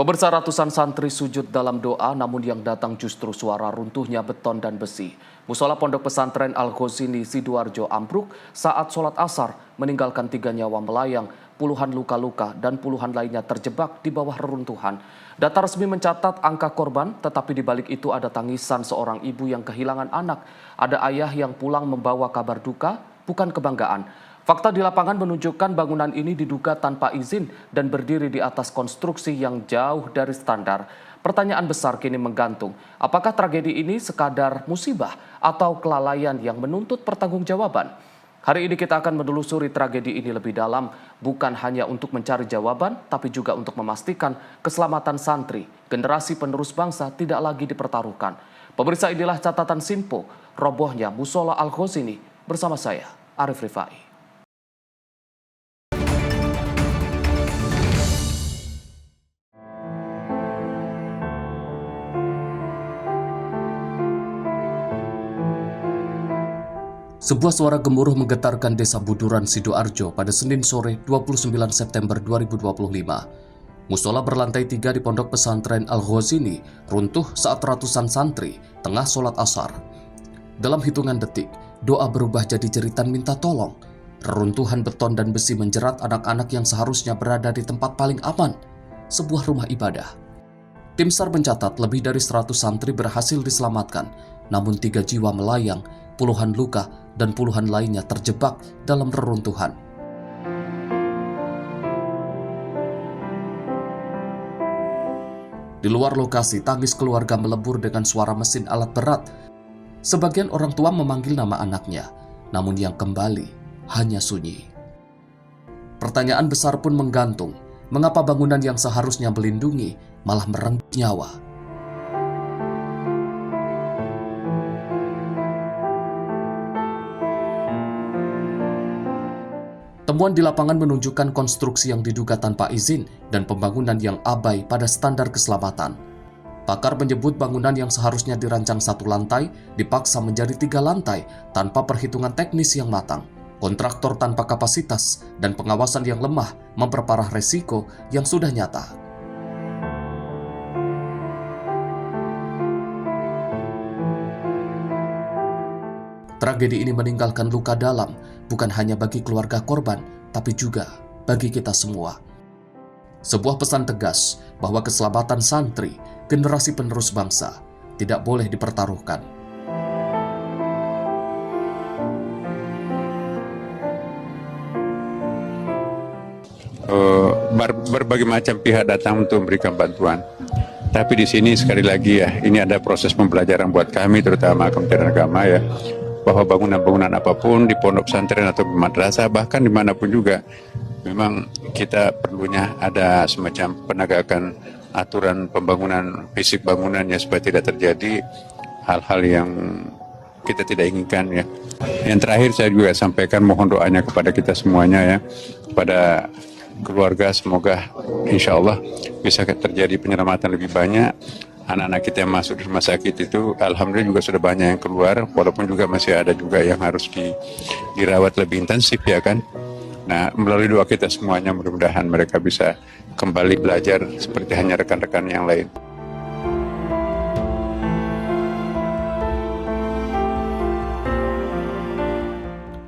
Pemirsa, ratusan santri sujud dalam doa, namun yang datang justru suara runtuhnya beton dan besi. Musola Pondok Pesantren Al-Ghazini Sidoarjo ambruk saat sholat asar, meninggalkan 3 nyawa melayang, puluhan luka-luka, dan puluhan lainnya terjebak di bawah reruntuhan. Data resmi mencatat angka korban, tetapi di balik itu ada tangisan seorang ibu yang kehilangan anak. Ada ayah yang pulang membawa kabar duka, bukan kebanggaan. Fakta di lapangan menunjukkan bangunan ini diduga tanpa izin dan berdiri di atas konstruksi yang jauh dari standar. Pertanyaan besar kini menggantung, apakah tragedi ini sekadar musibah atau kelalaian yang menuntut pertanggungjawaban? Hari ini kita akan menelusuri tragedi ini lebih dalam, bukan hanya untuk mencari jawaban, tapi juga untuk memastikan keselamatan santri, generasi penerus bangsa tidak lagi dipertaruhkan. Pemirsa, inilah catatan Sinpo, robohnya Musola Al-Ghazini, bersama saya, Arif Rifai. Sebuah suara gemuruh menggetarkan desa Buduran Sidoarjo pada Senin sore 29 September 2025. Musola berlantai 3 di Pondok Pesantren Al-Ghazini runtuh saat ratusan santri tengah sholat asar. Dalam hitungan detik, doa berubah jadi jeritan minta tolong. Reruntuhan beton dan besi menjerat anak-anak yang seharusnya berada di tempat paling aman, sebuah rumah ibadah. Tim SAR mencatat lebih dari 100 santri berhasil diselamatkan, namun 3 jiwa melayang, puluhan luka, dan puluhan lainnya terjebak dalam reruntuhan. Di luar lokasi, tangis keluarga melebur dengan suara mesin alat berat. Sebagian orang tua memanggil nama anaknya, namun yang kembali hanya sunyi. Pertanyaan besar pun menggantung, mengapa bangunan yang seharusnya melindungi malah merenggut nyawa? Temuan di lapangan menunjukkan konstruksi yang diduga tanpa izin dan pembangunan yang abai pada standar keselamatan. Pakar menyebut bangunan yang seharusnya dirancang 1 lantai dipaksa menjadi 3 lantai tanpa perhitungan teknis yang matang. Kontraktor tanpa kapasitas dan pengawasan yang lemah memperparah resiko yang sudah nyata. Tragedi ini meninggalkan luka dalam, bukan hanya bagi keluarga korban, tapi juga bagi kita semua. Sebuah pesan tegas bahwa keselamatan santri, generasi penerus bangsa, tidak boleh dipertaruhkan. Berbagai macam pihak datang untuk memberikan bantuan. Tapi di sini sekali lagi ya, ini ada proses pembelajaran buat kami, terutama Kementerian Agama ya, bahwa bangunan-bangunan apapun di pondok pesantren atau madrasah, bahkan dimanapun juga, memang kita perlunya ada semacam penegakan aturan pembangunan, fisik bangunannya supaya tidak terjadi hal-hal yang kita tidak inginkan ya. Yang terakhir saya juga sampaikan mohon doanya kepada kita semuanya ya, kepada keluarga, semoga insya Allah bisa terjadi penyelamatan lebih banyak. Anak-anak kita yang masuk di rumah sakit itu alhamdulillah juga sudah banyak yang keluar, walaupun juga masih ada juga yang harus dirawat lebih intensif ya kan. Nah, melalui doa kita semuanya mudah-mudahan mereka bisa kembali belajar seperti hanya rekan-rekan yang lain.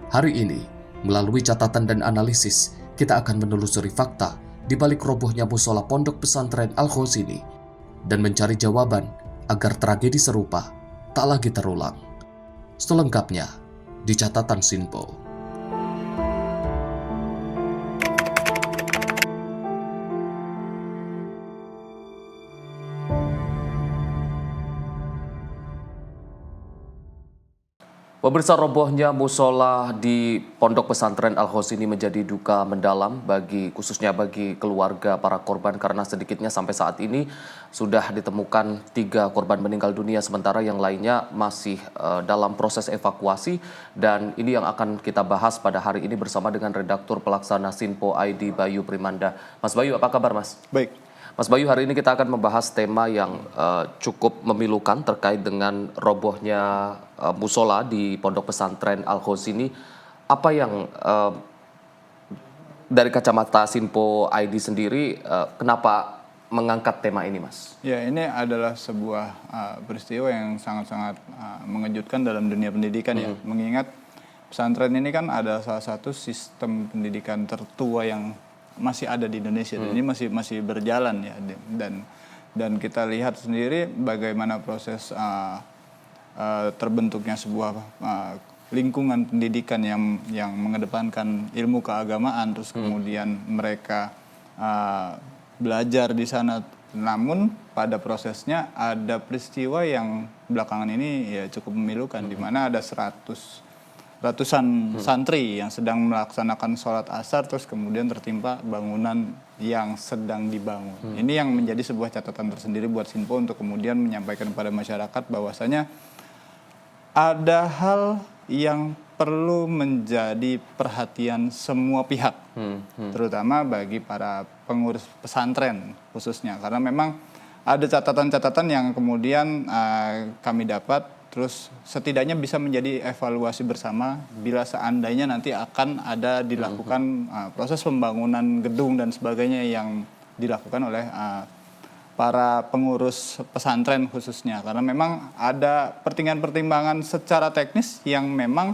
Hari ini, melalui catatan dan analisis, kita akan menelusuri fakta di balik robohnya musola Pondok Pesantren Al-Ghazini dan mencari jawaban agar tragedi serupa tak lagi terulang. Selengkapnya di catatan Sinpo. Pemirsa, robohnya musola di Pondok Pesantren Al-Ghazini menjadi duka mendalam khususnya bagi keluarga para korban, karena sedikitnya sampai saat ini sudah ditemukan 3 korban meninggal dunia, sementara yang lainnya masih dalam proses evakuasi, dan ini yang akan kita bahas pada hari ini bersama dengan Redaktur Pelaksana Sinpo ID Bayu Primanda. Mas Bayu, apa kabar Mas? Baik. Mas Bayu, hari ini kita akan membahas tema yang cukup memilukan terkait dengan robohnya musola di Pondok Pesantren Al-Ghazini. Apa yang dari kacamata Sinpo ID sendiri, kenapa mengangkat tema ini, Mas? Ya, ini adalah sebuah peristiwa yang sangat-sangat mengejutkan dalam dunia pendidikan ya. Mengingat pesantren ini kan ada salah satu sistem pendidikan tertua yang masih ada di Indonesia. Dan ini masih berjalan ya. Dan kita lihat sendiri bagaimana proses terbentuknya sebuah lingkungan pendidikan yang mengedepankan ilmu keagamaan, terus kemudian mereka belajar di sana. Namun pada prosesnya ada peristiwa yang belakangan ini ya cukup memilukan, di mana ada ratusan santri yang sedang melaksanakan sholat asar, terus kemudian tertimpa bangunan yang sedang dibangun. Ini yang menjadi sebuah catatan tersendiri buat Sinpo untuk kemudian menyampaikan kepada masyarakat bahwasanya ada hal yang perlu menjadi perhatian semua pihak, terutama bagi para pengurus pesantren khususnya, karena memang ada catatan-catatan yang kemudian kami dapat, terus setidaknya bisa menjadi evaluasi bersama bila seandainya nanti akan ada dilakukan proses pembangunan gedung dan sebagainya yang dilakukan oleh para pengurus pesantren khususnya, karena memang ada pertimbangan-pertimbangan secara teknis yang memang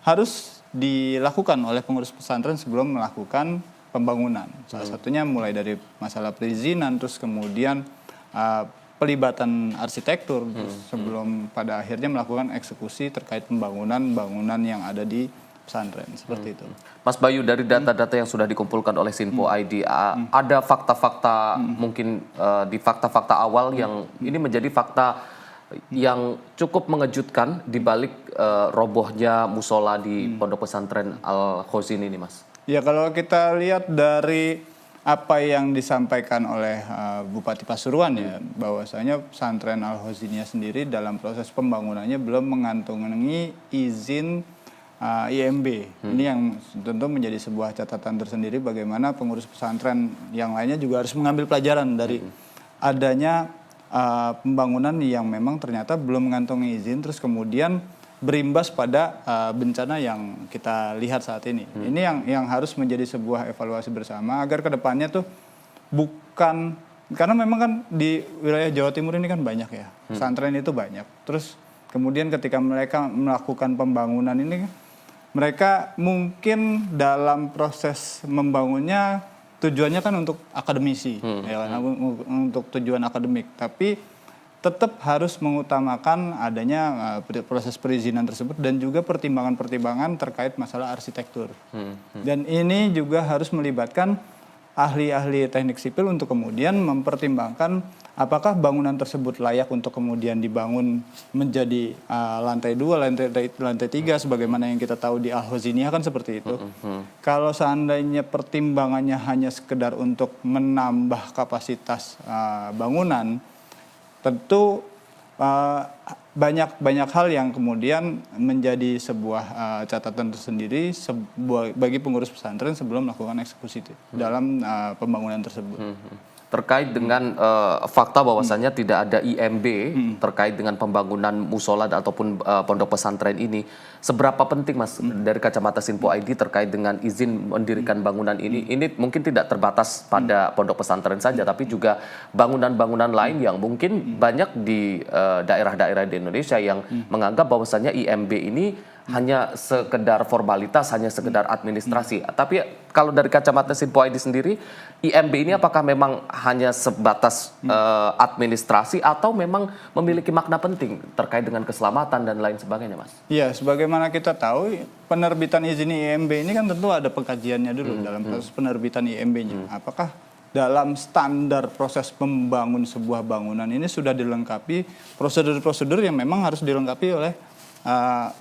harus dilakukan oleh pengurus pesantren sebelum melakukan pembangunan. Salah satunya mulai dari masalah perizinan, terus kemudian pelibatan arsitektur, sebelum pada akhirnya melakukan eksekusi terkait bangunan yang ada di pesantren, seperti itu. Mas Bayu, dari data-data yang sudah dikumpulkan oleh Sinpo ID, ada fakta-fakta mungkin di fakta-fakta awal yang ini menjadi fakta yang cukup mengejutkan di balik robohnya musola di Pondok Pesantren Al-Khozin ini, Mas? Ya, kalau kita lihat dari apa yang disampaikan oleh Bupati Pasuruan ya, bahwasanya pesantren Al-Khoziniyah sendiri dalam proses pembangunannya belum mengantongi izin IMB. Ini yang tentu menjadi sebuah catatan tersendiri bagaimana pengurus pesantren yang lainnya juga harus mengambil pelajaran dari adanya pembangunan yang memang ternyata belum mengantongi izin, terus kemudian berimbas pada bencana yang kita lihat saat ini. Ini yang harus menjadi sebuah evaluasi bersama agar kedepannya tuh bukan, karena memang kan di wilayah Jawa Timur ini kan banyak ya, pesantren itu banyak. Terus kemudian ketika mereka melakukan pembangunan ini, mereka mungkin dalam proses membangunnya tujuannya kan untuk akademisi, ya kan, untuk tujuan akademik, tapi tetap harus mengutamakan adanya proses perizinan tersebut dan juga pertimbangan-pertimbangan terkait masalah arsitektur. Dan ini juga harus melibatkan ahli-ahli teknik sipil untuk kemudian mempertimbangkan apakah bangunan tersebut layak untuk kemudian dibangun menjadi lantai 2, lantai 3 sebagaimana yang kita tahu di Al-Khoziniyah kan seperti itu. Kalau seandainya pertimbangannya hanya sekedar untuk menambah kapasitas bangunan, tentu banyak hal yang kemudian menjadi sebuah catatan tersendiri bagi pengurus pesantren sebelum melakukan eksekusi dalam pembangunan tersebut. Terkait dengan fakta bahwasannya tidak ada IMB terkait dengan pembangunan musola ataupun pondok pesantren ini, seberapa penting, Mas, dari kacamata Sinpo ID terkait dengan izin mendirikan bangunan ini? Ini mungkin tidak terbatas pada pondok pesantren saja, tapi juga bangunan-bangunan lain yang mungkin banyak di daerah-daerah di Indonesia yang menganggap bahwasannya IMB ini hanya sekedar formalitas, hanya sekedar administrasi. Tapi kalau dari kacamata Sinpo ID sendiri, IMB ini apakah memang hanya sebatas administrasi atau memang memiliki makna penting terkait dengan keselamatan dan lain sebagainya, Mas? Iya, sebagaimana kita tahu, penerbitan izin IMB ini kan tentu ada pengkajiannya dulu dalam proses penerbitan IMB-nya. Apakah dalam standar proses membangun sebuah bangunan ini sudah dilengkapi prosedur-prosedur yang memang harus dilengkapi oleh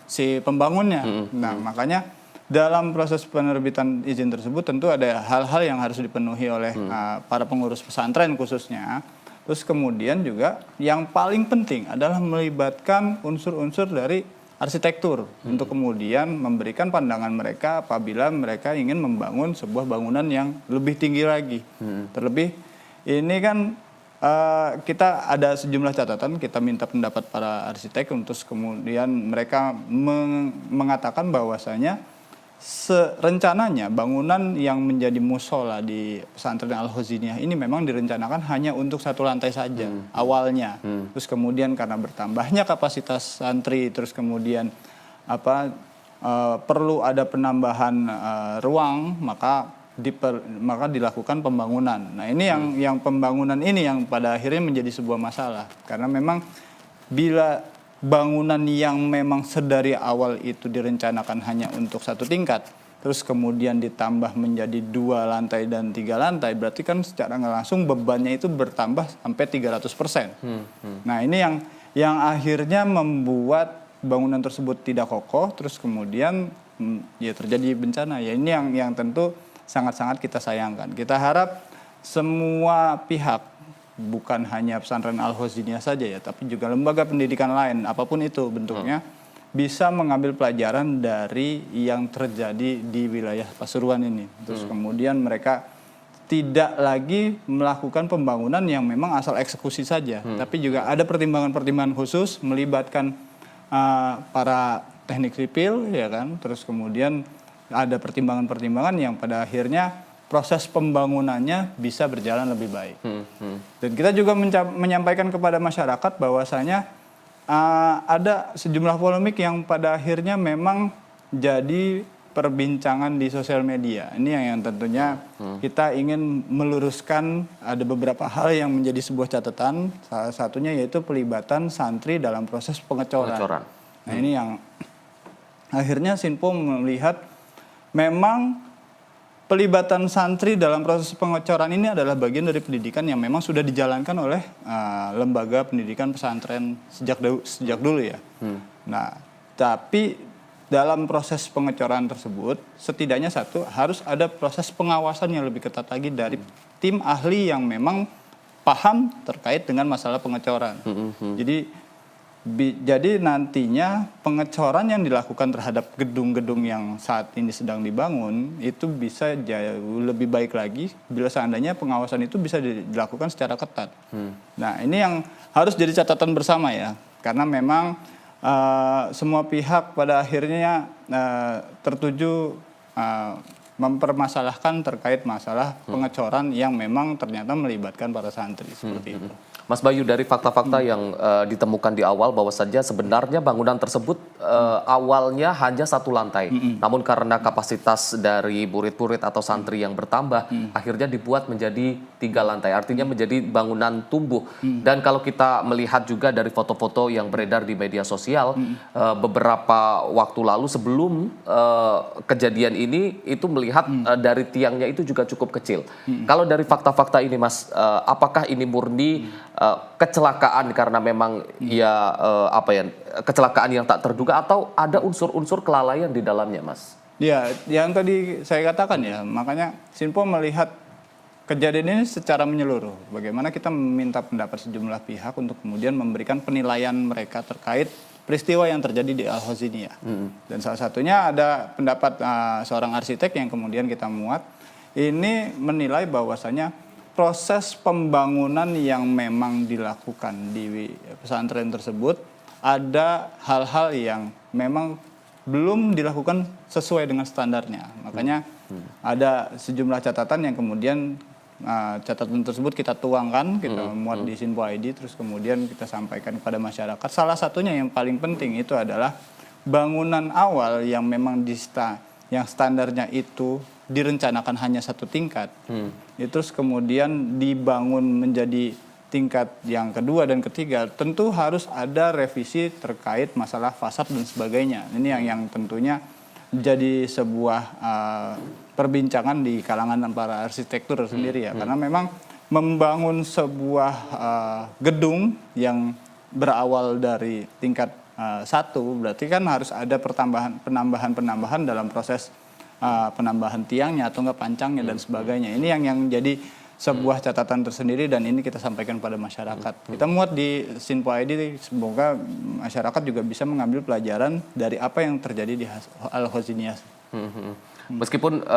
si pembangunnya. Nah, makanya dalam proses penerbitan izin tersebut tentu ada hal-hal yang harus dipenuhi oleh para pengurus pesantren khususnya. Terus kemudian juga yang paling penting adalah melibatkan unsur-unsur dari arsitektur untuk kemudian memberikan pandangan mereka apabila mereka ingin membangun sebuah bangunan yang lebih tinggi lagi. Terlebih ini kan kita ada sejumlah catatan, kita minta pendapat para arsitek untuk kemudian mereka mengatakan bahwasanya rencananya bangunan yang menjadi musola di pesantren Al-Khoziniyah ini memang direncanakan hanya untuk satu lantai saja awalnya. Terus kemudian karena bertambahnya kapasitas santri, terus kemudian perlu ada penambahan ruang, maka dilakukan pembangunan. Nah ini yang pembangunan ini yang pada akhirnya menjadi sebuah masalah, karena memang bila bangunan yang memang sedari awal itu direncanakan hanya untuk satu tingkat, terus kemudian ditambah menjadi 2 lantai dan 3 lantai, berarti kan secara nggak langsung bebannya itu bertambah sampai 300%. Nah ini yang akhirnya membuat bangunan tersebut tidak kokoh, terus kemudian ya terjadi bencana. Ya ini yang tentu sangat-sangat kita sayangkan. Kita harap semua pihak, bukan hanya pesantren Al-Khoziniyah saja ya, tapi juga lembaga pendidikan lain, apapun itu bentuknya, bisa mengambil pelajaran dari yang terjadi di wilayah Pasuruan ini. Terus kemudian mereka tidak lagi melakukan pembangunan yang memang asal eksekusi saja, tapi juga ada pertimbangan-pertimbangan khusus melibatkan para teknik sipil, ya kan. Terus kemudian ada pertimbangan-pertimbangan yang pada akhirnya proses pembangunannya bisa berjalan lebih baik. Dan kita juga menyampaikan kepada masyarakat bahwasanya ada sejumlah polemik yang pada akhirnya memang jadi perbincangan di sosial media. Ini yang tentunya kita ingin meluruskan, ada beberapa hal yang menjadi sebuah catatan. Salah satunya yaitu pelibatan santri dalam proses pengecoran. Nah ini yang akhirnya Sinpo melihat memang pelibatan santri dalam proses pengecoran ini adalah bagian dari pendidikan yang memang sudah dijalankan oleh lembaga pendidikan pesantren sejak dulu ya. Nah, tapi dalam proses pengecoran tersebut setidaknya harus ada proses pengawasan yang lebih ketat lagi dari tim ahli yang memang paham terkait dengan masalah pengecoran. Jadi nantinya pengecoran yang dilakukan terhadap gedung-gedung yang saat ini sedang dibangun itu bisa jauh lebih baik lagi bila seandainya pengawasan itu bisa dilakukan secara ketat. Nah ini yang harus jadi catatan bersama ya, karena memang semua pihak pada akhirnya tertuju mempermasalahkan terkait masalah pengecoran yang memang ternyata melibatkan para santri seperti itu. Mas Bayu, dari fakta-fakta yang ditemukan di awal bahwa saja sebenarnya bangunan tersebut awalnya hanya satu lantai. Namun karena kapasitas dari murid-murid atau santri yang bertambah, akhirnya dibuat menjadi 3 lantai. Artinya menjadi bangunan tumbuh. Dan kalau kita melihat juga dari foto-foto yang beredar di media sosial, beberapa waktu lalu sebelum kejadian ini, itu melihat dari tiangnya itu juga cukup kecil. Kalau dari fakta-fakta ini Mas, apakah ini murni kecelakaan karena memang kecelakaan yang tak terduga atau ada unsur-unsur kelalaian di dalamnya, Mas? Ya, yang tadi saya katakan ya, makanya Sinpo melihat kejadian ini secara menyeluruh. Bagaimana kita meminta pendapat sejumlah pihak untuk kemudian memberikan penilaian mereka terkait peristiwa yang terjadi di Al-Khoziniyah. Dan salah satunya ada pendapat seorang arsitek yang kemudian kita muat. Ini menilai bahwasanya proses pembangunan yang memang dilakukan di pesantren tersebut ada hal-hal yang memang belum dilakukan sesuai dengan standarnya. Makanya ada sejumlah catatan yang kemudian catatan tersebut kita tuangkan, kita muat di Sinpo ID, terus kemudian kita sampaikan kepada masyarakat. Salah satunya yang paling penting itu adalah bangunan awal yang memang yang standarnya itu direncanakan hanya satu tingkat, terus kemudian dibangun menjadi tingkat yang kedua dan ketiga, tentu harus ada revisi terkait masalah fasad dan sebagainya. Ini yang tentunya jadi sebuah perbincangan di kalangan para arsitektur sendiri ya, karena memang membangun sebuah gedung yang berawal dari tingkat 1 berarti kan harus ada penambahan dalam proses penambahan tiangnya atau enggak pancangnya dan sebagainya. Ini yang jadi sebuah catatan tersendiri dan ini kita sampaikan pada masyarakat. Kita muat di Sinpo ID, semoga masyarakat juga bisa mengambil pelajaran dari apa yang terjadi di Al-Khoziniyah. Meskipun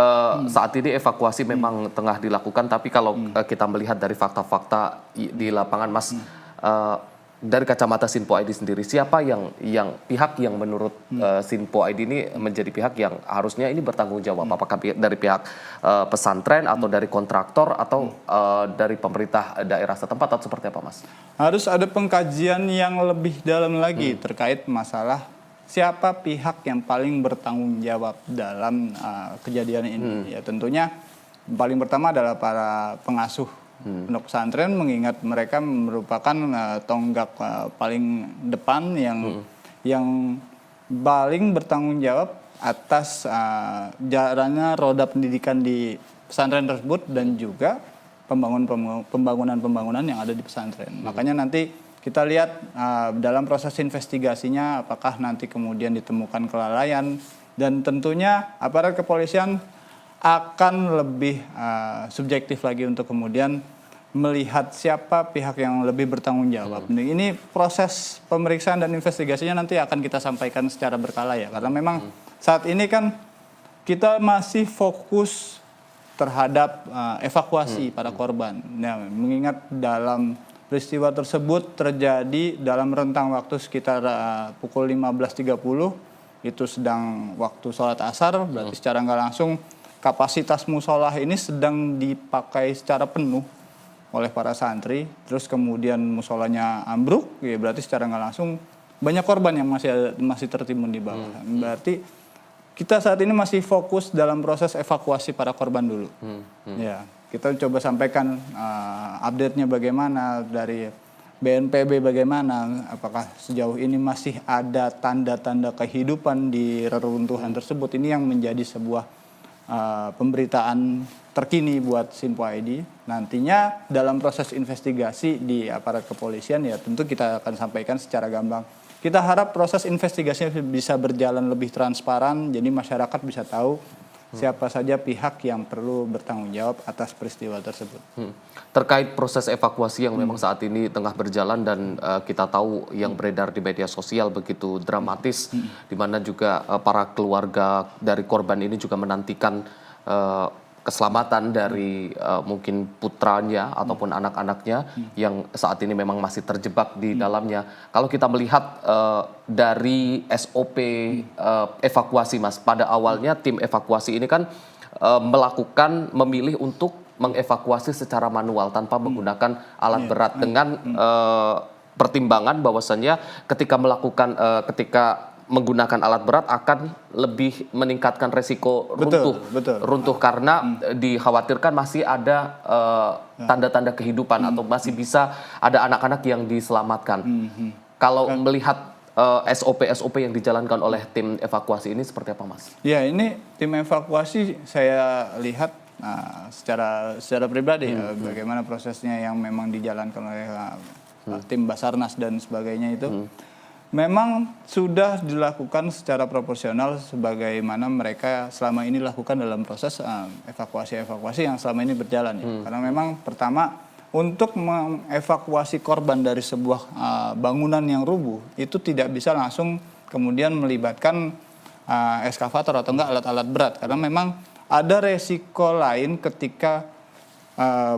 saat ini evakuasi memang tengah dilakukan, tapi kalau kita melihat dari fakta-fakta di lapangan, Mas, dari kacamata Sinpo ID sendiri, siapa yang pihak yang menurut Sinpo ID ini menjadi pihak yang harusnya ini bertanggung jawab? Apakah dari pihak pesantren atau dari kontraktor atau dari pemerintah daerah setempat atau seperti apa, Mas? Harus ada pengkajian yang lebih dalam lagi terkait masalah siapa pihak yang paling bertanggung jawab dalam kejadian ini. Ya tentunya paling pertama adalah para pengasuh pondok pesantren, mengingat mereka merupakan tonggak paling depan yang paling bertanggung jawab atas jalannya roda pendidikan di pesantren tersebut dan juga pembangunan yang ada di pesantren. Makanya nanti kita lihat dalam proses investigasinya apakah nanti kemudian ditemukan kelalaian, dan tentunya aparat kepolisian akan lebih subjektif lagi untuk kemudian melihat siapa pihak yang lebih bertanggung jawab. Ini proses pemeriksaan dan investigasinya nanti akan kita sampaikan secara berkala ya, karena memang saat ini kan kita masih fokus terhadap evakuasi para korban. Nah, mengingat dalam peristiwa tersebut terjadi dalam rentang waktu sekitar pukul 15.30, itu sedang waktu sholat asar, berarti secara nggak langsung kapasitas musola ini sedang dipakai secara penuh oleh para santri, terus kemudian musolanya ambruk, ya berarti secara nggak langsung banyak korban yang masih tertimbun di bawah. Berarti kita saat ini masih fokus dalam proses evakuasi para korban dulu. Ya, kita coba sampaikan update-nya bagaimana dari BNPB, bagaimana, apakah sejauh ini masih ada tanda-tanda kehidupan di reruntuhan tersebut. Ini yang menjadi sebuah pemberitaan terkini buat Sinpo ID. Nantinya dalam proses investigasi di aparat kepolisian ya tentu kita akan sampaikan secara gamblang. Kita harap proses investigasinya bisa berjalan lebih transparan, jadi masyarakat bisa tahu siapa saja pihak yang perlu bertanggung jawab atas peristiwa tersebut. Terkait proses evakuasi yang memang saat ini tengah berjalan dan kita tahu yang beredar di media sosial begitu dramatis, di mana juga para keluarga dari korban ini juga menantikan keselamatan dari mungkin putranya ataupun anak-anaknya yang saat ini memang masih terjebak di dalamnya. Kalau kita melihat dari SOP evakuasi, Mas, pada awalnya tim evakuasi ini kan memilih untuk mengevakuasi secara manual tanpa menggunakan alat berat dengan pertimbangan bahwasannya ketika menggunakan alat berat akan lebih meningkatkan resiko runtuh karena dikhawatirkan masih ada tanda-tanda kehidupan atau masih bisa ada anak-anak yang diselamatkan. Kalau melihat SOP yang dijalankan oleh tim evakuasi ini seperti apa, Mas? Ya, ini tim evakuasi saya lihat secara pribadi bagaimana prosesnya yang memang dijalankan oleh tim Basarnas dan sebagainya itu. Memang sudah dilakukan secara proporsional sebagaimana mereka selama ini lakukan dalam proses evakuasi yang selama ini berjalan ya. Karena memang pertama untuk mengevakuasi korban dari sebuah bangunan yang rubuh itu tidak bisa langsung kemudian melibatkan eskavator atau enggak alat-alat berat, karena memang ada resiko lain ketika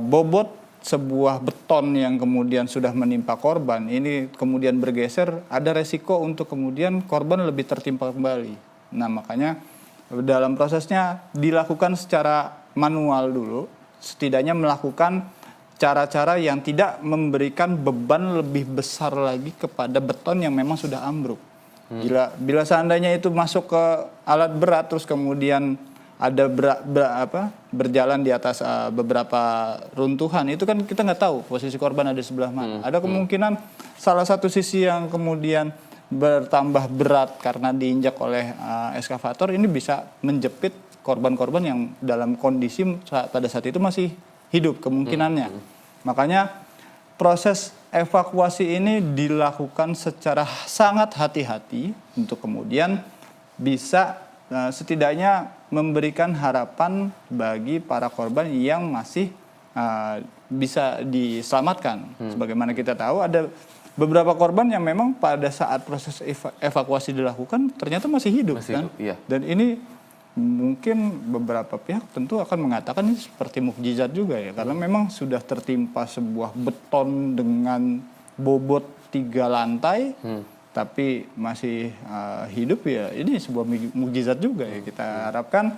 bobot sebuah beton yang kemudian sudah menimpa korban ini kemudian bergeser, ada resiko untuk kemudian korban lebih tertimpa kembali. Nah, makanya dalam prosesnya dilakukan secara manual dulu, setidaknya melakukan cara-cara yang tidak memberikan beban lebih besar lagi kepada beton yang memang sudah ambruk. Bila seandainya itu masuk ke alat berat terus kemudian ada berjalan di atas beberapa runtuhan, itu kan kita nggak tahu posisi korban ada di sebelah mana. Ada kemungkinan salah satu sisi yang kemudian bertambah berat karena diinjak oleh eskavator ini bisa menjepit korban-korban yang dalam kondisi pada saat itu masih hidup kemungkinannya. Makanya proses evakuasi ini dilakukan secara sangat hati-hati untuk kemudian bisa setidaknya memberikan harapan bagi para korban yang masih bisa diselamatkan. Sebagaimana kita tahu ada beberapa korban yang memang pada saat proses evakuasi dilakukan ternyata masih hidup. Iya. Dan ini mungkin beberapa pihak tentu akan mengatakan ini seperti mukjizat juga ya, karena memang sudah tertimpa sebuah beton dengan bobot 3 lantai, tapi masih hidup ya, ini sebuah mukjizat juga ya. Kita harapkan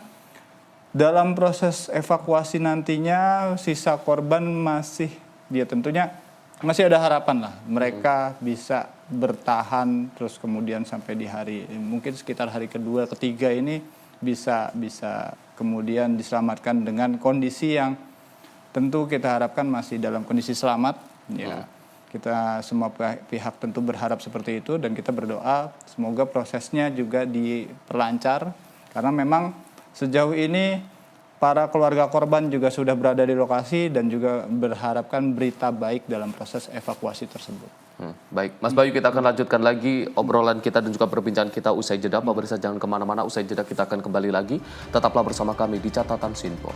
dalam proses evakuasi nantinya sisa korban masih, dia tentunya masih ada harapan lah. Mereka bisa bertahan terus kemudian sampai di hari, mungkin sekitar hari kedua, ketiga ini bisa kemudian diselamatkan dengan kondisi yang tentu kita harapkan masih dalam kondisi selamat. Ya, kita semua pihak tentu berharap seperti itu dan kita berdoa semoga prosesnya juga diperlancar karena memang sejauh ini para keluarga korban juga sudah berada di lokasi dan juga berharapkan berita baik dalam proses evakuasi tersebut. Baik, Mas Bayu, kita akan lanjutkan lagi obrolan kita dan juga perbincangan kita usai jeda. Pemirsa jangan kemana-mana, usai jeda kita akan kembali lagi. Tetaplah bersama kami di Catatan Sinpo.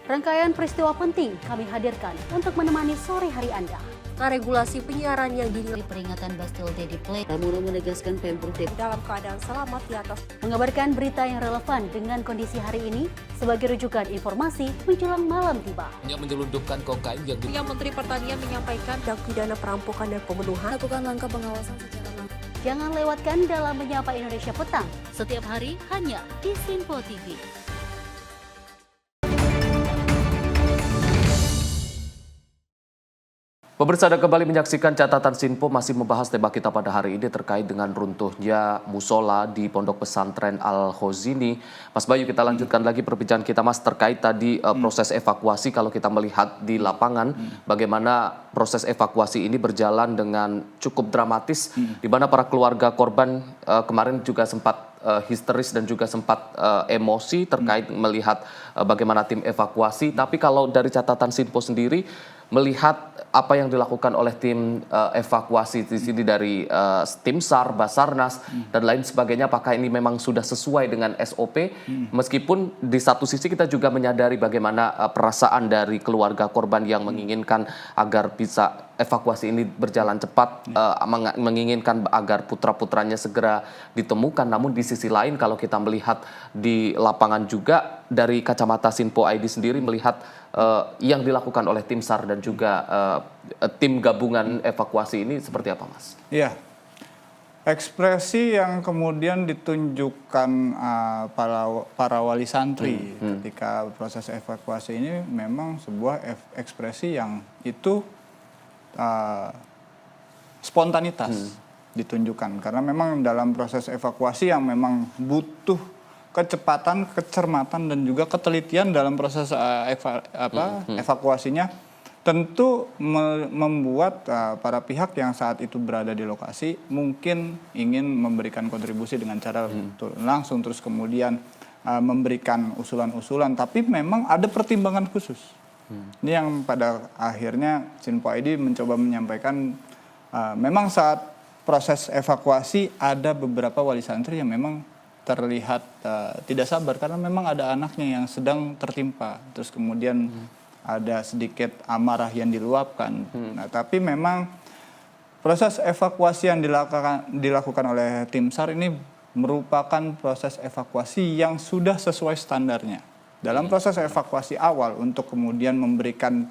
Rangkaian peristiwa penting kami hadirkan untuk menemani sore hari Anda. Regulasi penyiaran yang dinilai Peringatan Bastille Day di Play, Pramono menegaskan Pemprov DKI dalam keadaan selamat di atas mengabarkan berita yang relevan dengan kondisi hari ini sebagai rujukan informasi menjelang malam tiba. Yang menyelundupkan kokain yang Menteri Pertanian menyampaikan tindak pidana perampokan dan pembunuhan. Lakukan langkah pengawasan secara langsung. Jangan lewatkan dalam Menyapa Indonesia Petang setiap hari hanya di Sinpo TV. Pemirsa, Anda kembali menyaksikan Catatan Sinpo, masih membahas tema kita pada hari ini terkait dengan runtuhnya musola di Pondok Pesantren Al-Khozini. Mas Bayu, kita lanjutkan lagi perbincangan kita, Mas, terkait tadi proses evakuasi. Kalau kita melihat di lapangan, bagaimana proses evakuasi ini berjalan dengan cukup dramatis, di mana para keluarga korban kemarin juga sempat histeris dan juga sempat emosi terkait melihat bagaimana tim evakuasi. Tapi kalau dari catatan Sinpo sendiri, melihat apa yang dilakukan oleh tim evakuasi di sini dari tim SAR, Basarnas, dan lain sebagainya, apakah ini memang sudah sesuai dengan SOP? Meskipun di satu sisi kita juga menyadari bagaimana perasaan dari keluarga korban yang menginginkan agar bisa evakuasi ini berjalan cepat, menginginkan agar putra-putranya segera ditemukan. Namun di sisi lain kalau kita melihat di lapangan juga dari kacamata Sinpo ID sendiri melihat yang dilakukan oleh tim SAR dan juga tim gabungan evakuasi ini seperti apa, Mas? Iya, ekspresi yang kemudian ditunjukkan para wali santri ketika proses evakuasi ini memang sebuah ekspresi yang itu spontanitas ditunjukkan karena memang dalam proses evakuasi yang memang butuh kecepatan, kecermatan dan juga ketelitian dalam proses evakuasinya tentu membuat para pihak yang saat itu berada di lokasi mungkin ingin memberikan kontribusi dengan cara langsung terus kemudian memberikan usulan-usulan, tapi memang ada pertimbangan khusus. Ini yang pada akhirnya Sinpo ID mencoba menyampaikan memang saat proses evakuasi ada beberapa wali santri yang memang terlihat tidak sabar karena memang ada anaknya yang sedang tertimpa, terus kemudian ada sedikit amarah yang diluapkan. Nah, tapi memang proses evakuasi yang dilakukan oleh tim SAR ini merupakan proses evakuasi yang sudah sesuai standarnya. Dalam proses evakuasi awal untuk kemudian memberikan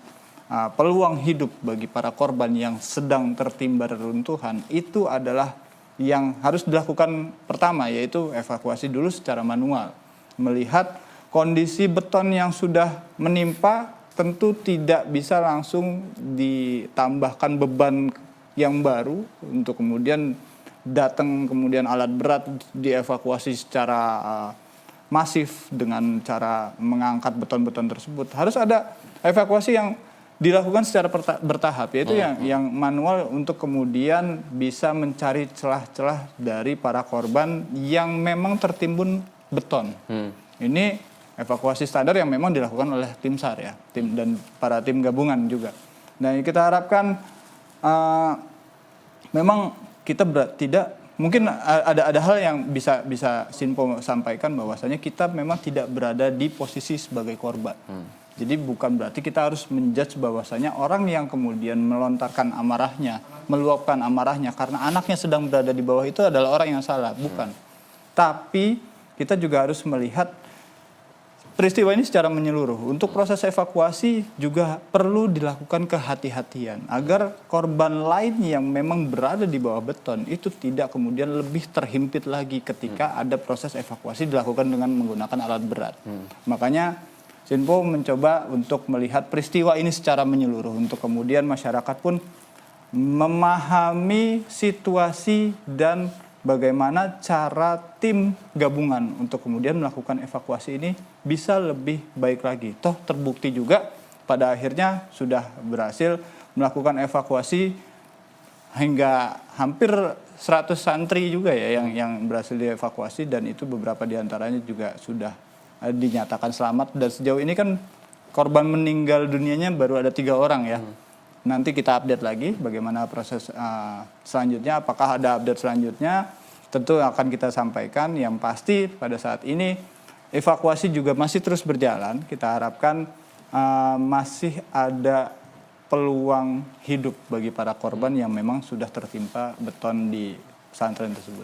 peluang hidup bagi para korban yang sedang tertimpa reruntuhan, itu adalah yang harus dilakukan pertama, yaitu evakuasi dulu secara manual. Melihat kondisi beton yang sudah menimpa, tentu tidak bisa langsung ditambahkan beban yang baru untuk kemudian datang kemudian alat berat dievakuasi secara masif dengan cara mengangkat beton-beton tersebut. Harus ada evakuasi yang dilakukan secara bertahap, yaitu yang manual untuk kemudian bisa mencari celah-celah dari para korban yang memang tertimbun beton. Ini evakuasi standar yang memang dilakukan oleh tim SAR ya, tim dan para tim gabungan juga. Nah, kita harapkan memang kita tidak mungkin ada hal yang bisa Sinpo sampaikan bahwasanya kita memang tidak berada di posisi sebagai korban. Jadi bukan berarti kita harus menjudge bahwasanya orang yang kemudian melontarkan amarahnya, meluapkan amarahnya karena anaknya sedang berada di bawah itu adalah orang yang salah, bukan. Tapi kita juga harus melihat peristiwa ini secara menyeluruh. Untuk proses evakuasi juga perlu dilakukan kehati-hatian agar korban lain yang memang berada di bawah beton itu tidak kemudian lebih terhimpit lagi ketika ada proses evakuasi dilakukan dengan menggunakan alat berat. Makanya Sinpo mencoba untuk melihat peristiwa ini secara menyeluruh untuk kemudian masyarakat pun memahami situasi dan bagaimana cara tim gabungan untuk kemudian melakukan evakuasi ini bisa lebih baik lagi. Toh terbukti juga pada akhirnya sudah berhasil melakukan evakuasi hingga hampir 100 santri juga ya yang berhasil dievakuasi, dan itu beberapa diantaranya juga sudah dinyatakan selamat. Dan sejauh ini kan korban meninggal dunianya baru ada 3 orang ya. Nanti kita update lagi bagaimana proses selanjutnya. Apakah ada update selanjutnya? Tentu akan kita sampaikan. Yang pasti pada saat ini evakuasi juga masih terus berjalan. Kita harapkan masih ada peluang hidup bagi para korban yang memang sudah tertimpa beton di pesantren tersebut.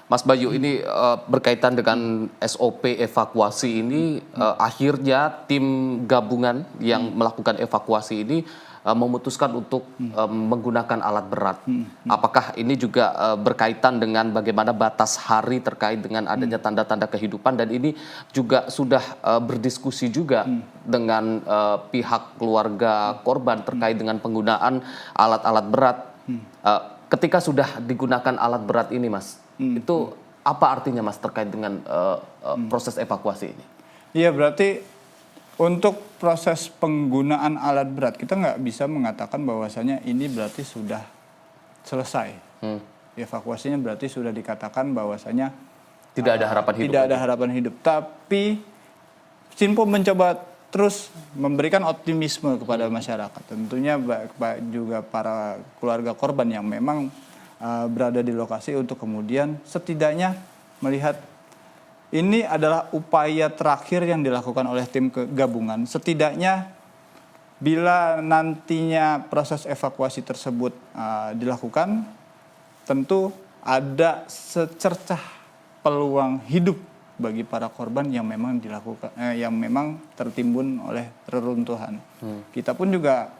Mas Bayu, ini berkaitan dengan SOP evakuasi ini, akhirnya tim gabungan yang melakukan evakuasi ini memutuskan untuk menggunakan alat berat. Apakah ini juga berkaitan dengan bagaimana batas hari terkait dengan adanya tanda-tanda kehidupan, dan ini juga sudah berdiskusi juga dengan pihak keluarga korban terkait dengan penggunaan alat-alat berat. Ketika sudah digunakan alat berat ini, Mas, itu apa artinya, Mas, terkait dengan proses evakuasi ini? Iya, berarti untuk proses penggunaan alat berat kita nggak bisa mengatakan bahwasanya ini berarti sudah selesai. Evakuasinya berarti sudah dikatakan bahwasanya tidak ada harapan hidup. Tidak ada harapan hidup. Tapi Sinpo mencoba terus memberikan optimisme kepada masyarakat. Tentunya juga para keluarga korban yang memang berada di lokasi untuk kemudian setidaknya melihat ini adalah upaya terakhir yang dilakukan oleh tim gabungan. Setidaknya bila nantinya proses evakuasi tersebut dilakukan, tentu ada secercah peluang hidup bagi para korban yang memang dilakukan, yang memang tertimbun oleh reruntuhan. Kita pun juga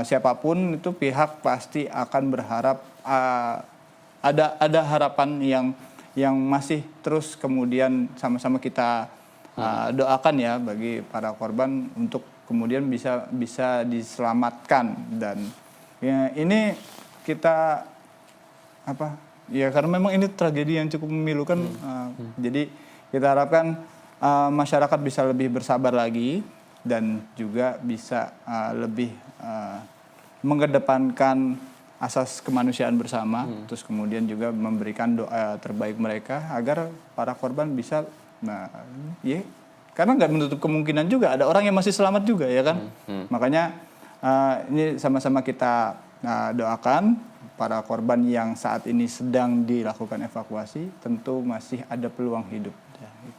siapapun itu pihak pasti akan berharap ada harapan yang masih terus kemudian sama-sama kita doakan ya bagi para korban untuk kemudian bisa diselamatkan. Dan ya, ini kita ya karena memang ini tragedi yang cukup memilukan, jadi kita harapkan masyarakat bisa lebih bersabar lagi dan juga bisa lebih mengedepankan asas kemanusiaan bersama, terus kemudian juga memberikan doa terbaik mereka agar para korban bisa, karena nggak menutup kemungkinan juga ada orang yang masih selamat juga ya kan. Makanya ini sama-sama kita doakan para korban yang saat ini sedang dilakukan evakuasi, tentu masih ada peluang hidup.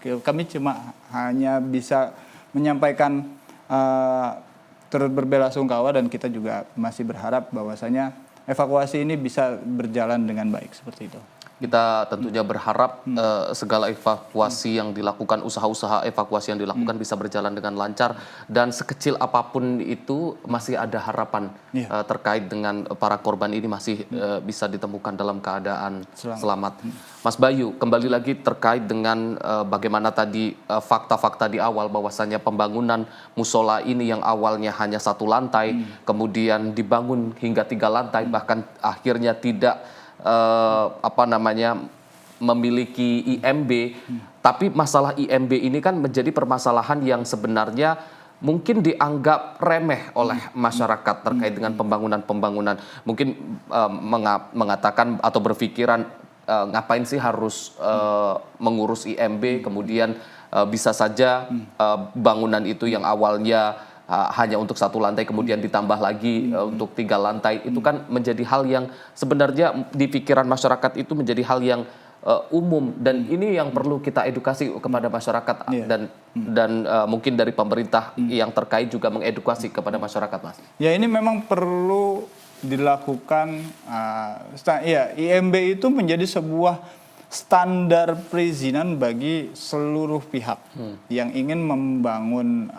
Kami cuma hanya bisa menyampaikan turut berbelasungkawa, dan kita juga masih berharap bahwasanya evakuasi ini bisa berjalan dengan baik seperti itu. Kita tentunya berharap segala evakuasi yang dilakukan, usaha-usaha evakuasi yang dilakukan bisa berjalan dengan lancar, dan sekecil apapun itu masih ada harapan terkait dengan para korban ini masih bisa ditemukan dalam keadaan selamat. Mas Bayu, kembali lagi terkait dengan bagaimana tadi fakta-fakta di awal bahwasanya pembangunan musola ini yang awalnya hanya 1 lantai, kemudian dibangun hingga 3 lantai, bahkan akhirnya tidak memiliki IMB. Tapi masalah IMB ini kan menjadi permasalahan yang sebenarnya mungkin dianggap remeh oleh masyarakat terkait dengan pembangunan. Mungkin mengatakan atau berpikiran ngapain sih harus mengurus IMB, kemudian bisa saja bangunan itu yang awalnya hanya untuk 1 lantai kemudian ditambah lagi untuk 3 lantai. Itu kan menjadi hal yang sebenarnya di pikiran masyarakat itu menjadi hal yang umum, dan ini yang perlu kita edukasi kepada masyarakat dan mungkin dari pemerintah yang terkait juga mengedukasi kepada masyarakat, Mas. Ya, ini memang perlu dilakukan. IMB itu menjadi sebuah standar perizinan bagi seluruh pihak yang ingin membangun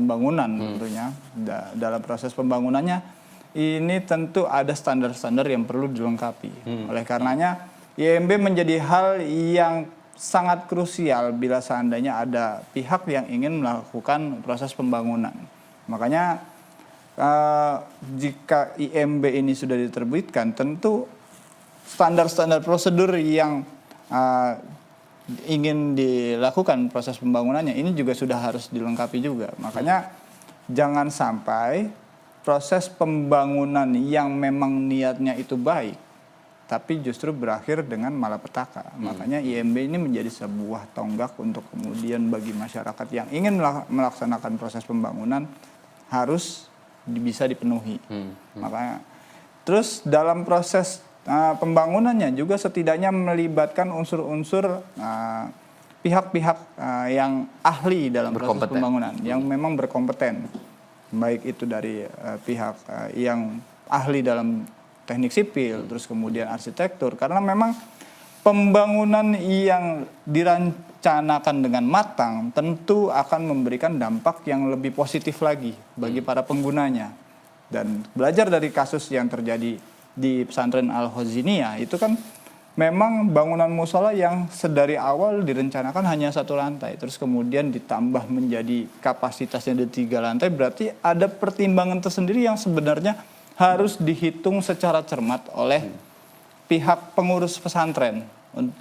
bangunan tentunya. Dalam proses pembangunannya ini tentu ada standar-standar yang perlu dilengkapi. Oleh karenanya IMB menjadi hal yang sangat krusial bila seandainya ada pihak yang ingin melakukan proses pembangunan. Makanya jika IMB ini sudah diterbitkan, tentu standar-standar prosedur yang ingin dilakukan proses pembangunannya ini juga sudah harus dilengkapi juga. Makanya jangan sampai proses pembangunan yang memang niatnya itu baik, tapi justru berakhir dengan malapetaka. Makanya IMB ini menjadi sebuah tonggak untuk kemudian bagi masyarakat yang ingin melaksanakan proses pembangunan harus bisa dipenuhi. Makanya terus dalam proses pembangunannya juga setidaknya melibatkan unsur-unsur pihak-pihak yang ahli dalam proses pembangunan, yang memang berkompeten, baik itu dari pihak yang ahli dalam teknik sipil, terus kemudian arsitektur, karena memang pembangunan yang dirancanakan dengan matang tentu akan memberikan dampak yang lebih positif lagi bagi para penggunanya. Dan belajar dari kasus yang terjadi di pesantren Al-Khoziniyah itu kan memang bangunan musola yang sedari awal direncanakan hanya 1 lantai, terus kemudian ditambah menjadi kapasitasnya di 3 lantai, berarti ada pertimbangan tersendiri yang sebenarnya harus dihitung secara cermat oleh pihak pengurus pesantren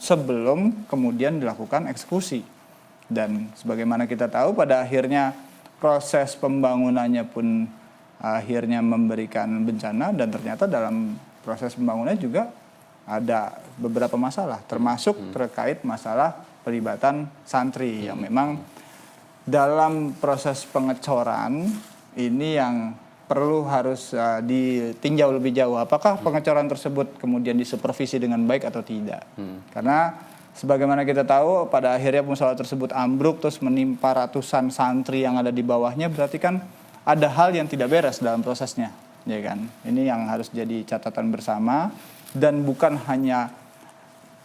sebelum kemudian dilakukan eksekusi. Dan sebagaimana kita tahu pada akhirnya proses pembangunannya pun akhirnya memberikan bencana, dan ternyata dalam proses pembangunannya juga ada beberapa masalah, termasuk terkait masalah pelibatan santri yang memang dalam proses pengecoran ini yang perlu harus ditinjau lebih jauh. Apakah pengecoran tersebut kemudian disupervisi dengan baik atau tidak? Karena sebagaimana kita tahu pada akhirnya musola tersebut ambruk terus menimpa ratusan santri yang ada di bawahnya, berarti kan ada hal yang tidak beres dalam prosesnya, ya kan? Ini yang harus jadi catatan bersama, dan bukan hanya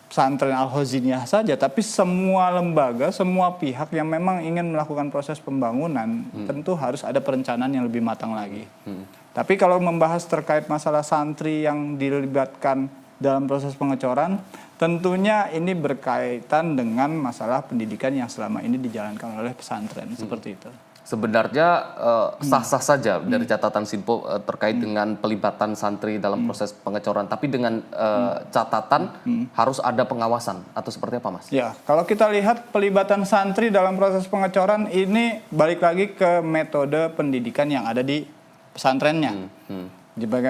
pesantren Al-Khoziniyah saja, tapi semua lembaga, semua pihak yang memang ingin melakukan proses pembangunan tentu harus ada perencanaan yang lebih matang lagi. Tapi kalau membahas terkait masalah santri yang dilibatkan dalam proses pengecoran, tentunya ini berkaitan dengan masalah pendidikan yang selama ini dijalankan oleh pesantren, seperti itu. Sebenarnya sah-sah saja dari catatan Simpo terkait dengan pelibatan santri dalam proses pengecoran, tapi dengan catatan harus ada pengawasan, atau seperti apa, Mas? Ya, kalau kita lihat pelibatan santri dalam proses pengecoran ini balik lagi ke metode pendidikan yang ada di pesantrennya.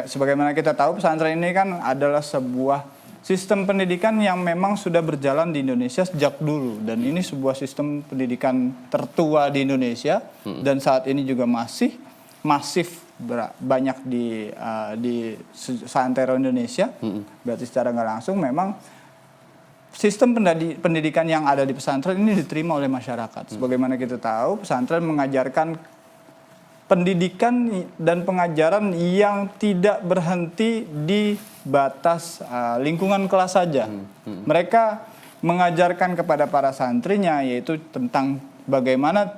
Sebagaimana kita tahu, pesantren ini kan adalah sebuah sistem pendidikan yang memang sudah berjalan di Indonesia sejak dulu, dan ini sebuah sistem pendidikan tertua di Indonesia, dan saat ini juga masih masif banyak di seantero Indonesia. Berarti secara nggak langsung memang sistem pendidikan yang ada di pesantren ini diterima oleh masyarakat. Sebagaimana kita tahu, pesantren mengajarkan pendidikan dan pengajaran yang tidak berhenti di batas lingkungan kelas saja. Mereka mengajarkan kepada para santrinya yaitu tentang bagaimana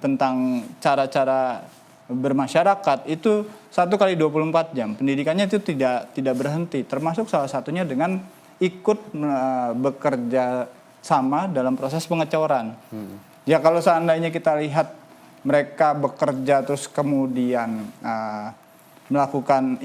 tentang cara-cara bermasyarakat itu 1x24 jam. Pendidikannya itu tidak berhenti, termasuk salah satunya dengan ikut bekerja sama dalam proses pengecoran. Ya, kalau seandainya kita lihat mereka bekerja terus kemudian melakukan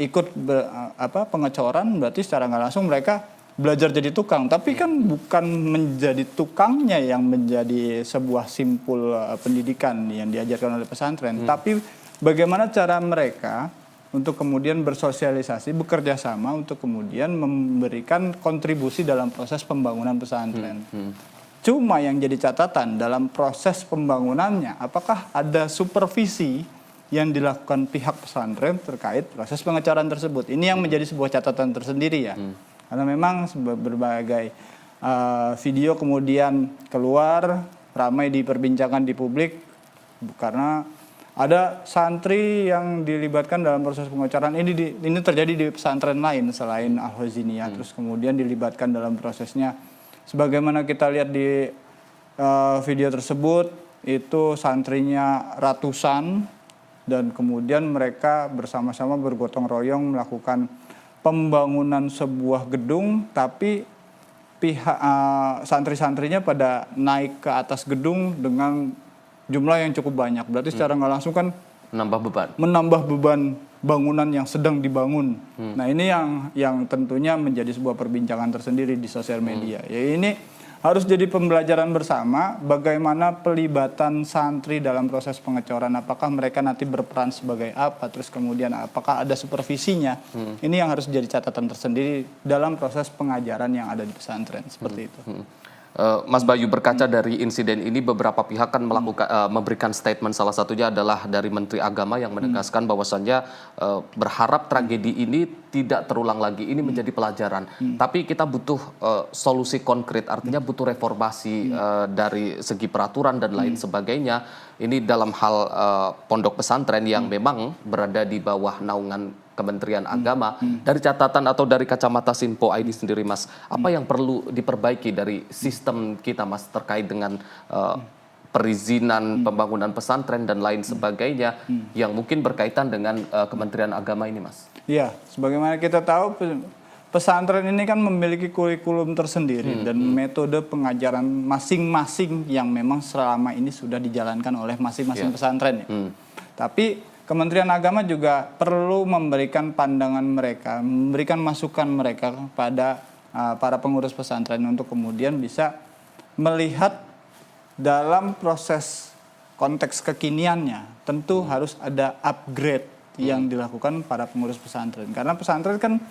pengecoran, berarti secara nggak langsung mereka belajar jadi tukang. Tapi kan bukan menjadi tukangnya yang menjadi sebuah simpul pendidikan yang diajarkan oleh pesantren, tapi bagaimana cara mereka untuk kemudian bersosialisasi, bekerja sama untuk kemudian memberikan kontribusi dalam proses pembangunan pesantren. Cuma yang jadi catatan dalam proses pembangunannya, apakah ada supervisi yang dilakukan pihak pesantren terkait proses pengecoran tersebut? Ini yang menjadi sebuah catatan tersendiri ya. Karena memang berbagai video kemudian keluar ramai diperbincangkan di publik karena ada santri yang dilibatkan dalam proses pengacaran ini terjadi di pesantren lain selain Al-Khoziniyah. Terus kemudian dilibatkan dalam prosesnya. Sebagaimana kita lihat di video tersebut, itu santrinya ratusan dan kemudian mereka bersama-sama bergotong royong melakukan pembangunan sebuah gedung, tapi pihak santri-santrinya pada naik ke atas gedung dengan jumlah yang cukup banyak. Berarti secara nggak langsung kan menambah beban bangunan yang sedang dibangun. Nah ini yang tentunya menjadi sebuah perbincangan tersendiri di sosial media. Ya ini harus jadi pembelajaran bersama bagaimana pelibatan santri dalam proses pengecoran. Apakah mereka nanti berperan sebagai apa, terus kemudian apakah ada supervisinya. Ini yang harus jadi catatan tersendiri dalam proses pengajaran yang ada di pesantren seperti itu. Mas Bayu, berkaca dari insiden ini beberapa pihak kan memberikan statement, salah satunya adalah dari Menteri Agama yang menegaskan bahwasannya berharap tragedi ini tidak terulang lagi, ini menjadi pelajaran. Tapi kita butuh solusi konkret, artinya butuh reformasi dari segi peraturan dan lain sebagainya. Ini dalam hal pondok pesantren yang memang berada di bawah naungan Kementerian Agama. Dari catatan atau dari kacamata Sinpo ID sendiri, Mas, apa yang perlu diperbaiki dari sistem kita, Mas, terkait dengan perizinan pembangunan pesantren dan lain sebagainya yang mungkin berkaitan dengan Kementerian Agama ini, Mas? Iya, sebagaimana kita tahu pesantren ini kan memiliki kurikulum tersendiri dan metode pengajaran masing-masing yang memang selama ini sudah dijalankan oleh masing-masing pesantren. Tapi Kementerian Agama juga perlu memberikan pandangan mereka, memberikan masukan mereka kepada para pengurus pesantren untuk kemudian bisa melihat dalam proses konteks kekiniannya. Tentu harus ada upgrade yang dilakukan para pengurus pesantren. Karena pesantren kan,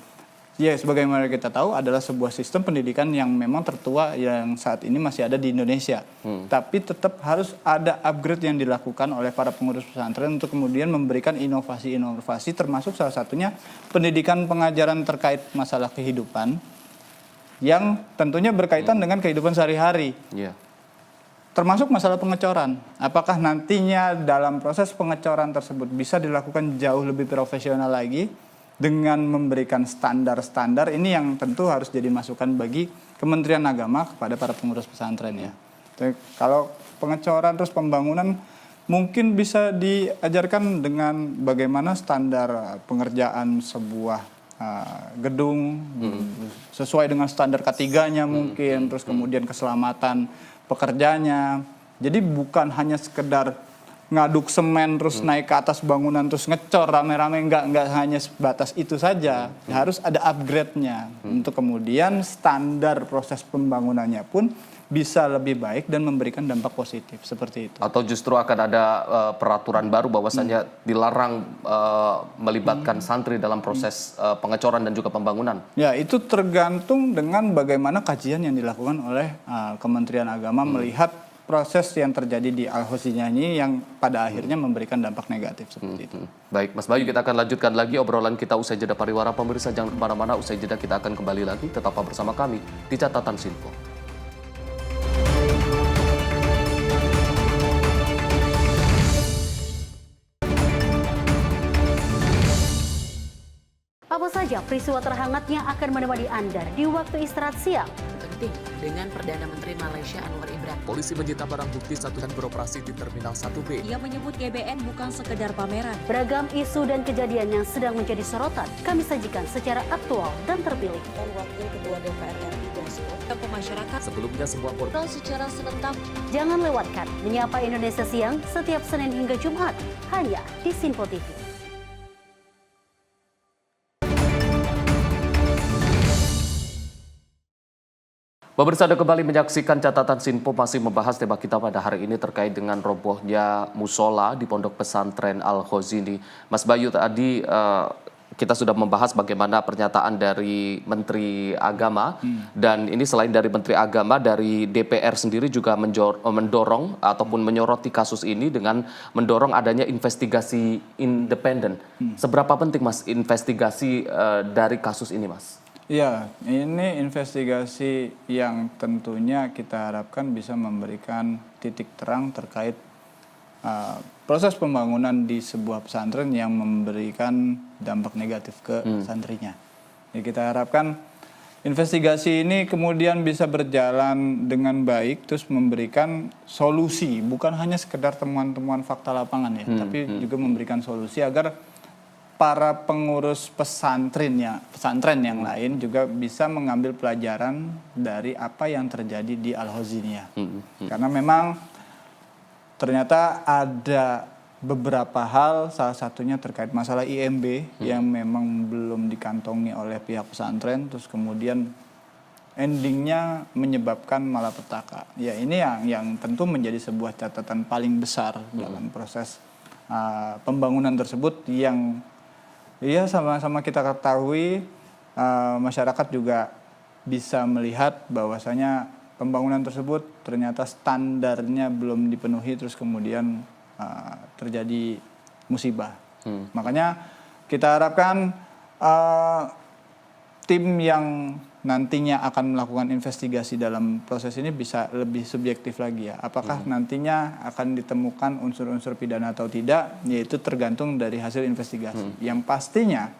ya sebagaimana kita tahu adalah sebuah sistem pendidikan yang memang tertua yang saat ini masih ada di Indonesia. Tapi tetap harus ada upgrade yang dilakukan oleh para pengurus pesantren untuk kemudian memberikan inovasi-inovasi, termasuk salah satunya pendidikan pengajaran terkait masalah kehidupan yang tentunya berkaitan dengan kehidupan sehari-hari. Termasuk masalah pengecoran. Apakah nantinya dalam proses pengecoran tersebut bisa dilakukan jauh lebih profesional lagi dengan memberikan standar-standar, ini yang tentu harus jadi masukan bagi Kementerian Agama kepada para pengurus pesantren ya. Jadi, kalau pengecoran terus pembangunan mungkin bisa diajarkan dengan bagaimana standar pengerjaan sebuah gedung sesuai dengan standar K3-nya mungkin, terus kemudian keselamatan pekerjanya. Jadi bukan hanya sekedar ngaduk semen terus naik ke atas bangunan terus ngecor rame-rame, nggak hanya sebatas itu saja. Harus ada upgrade-nya untuk kemudian standar proses pembangunannya pun bisa lebih baik dan memberikan dampak positif seperti itu. Atau justru akan ada peraturan baru bahwasannya dilarang melibatkan santri dalam proses pengecoran dan juga pembangunan. Ya, itu tergantung dengan bagaimana kajian yang dilakukan oleh Kementerian Agama melihat proses yang terjadi di Al-Khoziniyah ini yang pada akhirnya memberikan dampak negatif seperti itu. Baik, Mas Bayu, kita akan lanjutkan lagi obrolan kita usai jeda pariwara. Pemirsa jangan kemana-mana, usai jeda kita akan kembali lagi. Tetaplah bersama kami di Catatan Sinpo. Apa saja peristiwa terhangatnya akan menemani Anda di waktu istirahat siang? Penting dengan Perdana Menteri Malaysia Anwar Ibrahim. Polisi menyita barang bukti satuan beroperasi di Terminal 1B. Ia menyebut GBN bukan sekedar pameran. Beragam isu dan kejadian yang sedang menjadi sorotan kami sajikan secara aktual dan terpilih. Dan Wakil Ketua DPR RI Dasko ke masyarakat Sebelumnya semua portal secara serentak. Jangan lewatkan Menyapa Indonesia Siang setiap Senin hingga Jumat hanya di Sinpo TV. Pemirsa, Anda kembali menyaksikan Catatan Sinpo, masih membahas tema kita pada hari ini terkait dengan robohnya musola di Pondok Pesantren Al-Khozini. Mas Bayu, tadi kita sudah membahas bagaimana pernyataan dari Menteri Agama, dan ini selain dari Menteri Agama, dari DPR sendiri juga mendorong ataupun menyoroti kasus ini dengan mendorong adanya investigasi independen. Seberapa penting, Mas, investigasi dari kasus ini, Mas? Ya, ini investigasi yang tentunya kita harapkan bisa memberikan titik terang terkait proses pembangunan di sebuah pesantren yang memberikan dampak negatif ke santrinya. Jadi kita harapkan investigasi ini kemudian bisa berjalan dengan baik, terus memberikan solusi, bukan hanya sekedar temuan-temuan fakta lapangan ya, tapi juga memberikan solusi agar para pengurus pesantren yang lain juga bisa mengambil pelajaran dari apa yang terjadi di Al-Hoziniyah. Karena memang ternyata ada beberapa hal, salah satunya terkait masalah IMB yang memang belum dikantongi oleh pihak pesantren, terus kemudian endingnya menyebabkan malapetaka. Ya ini yang tentu menjadi sebuah catatan paling besar dalam proses pembangunan tersebut yang ya sama-sama kita ketahui, masyarakat juga bisa melihat bahwasanya pembangunan tersebut ternyata standarnya belum dipenuhi, terus kemudian terjadi musibah. Makanya kita harapkan tim yang nantinya akan melakukan investigasi dalam proses ini bisa lebih subjektif lagi ya. Apakah nantinya akan ditemukan unsur-unsur pidana atau tidak, yaitu tergantung dari hasil investigasi. Yang pastinya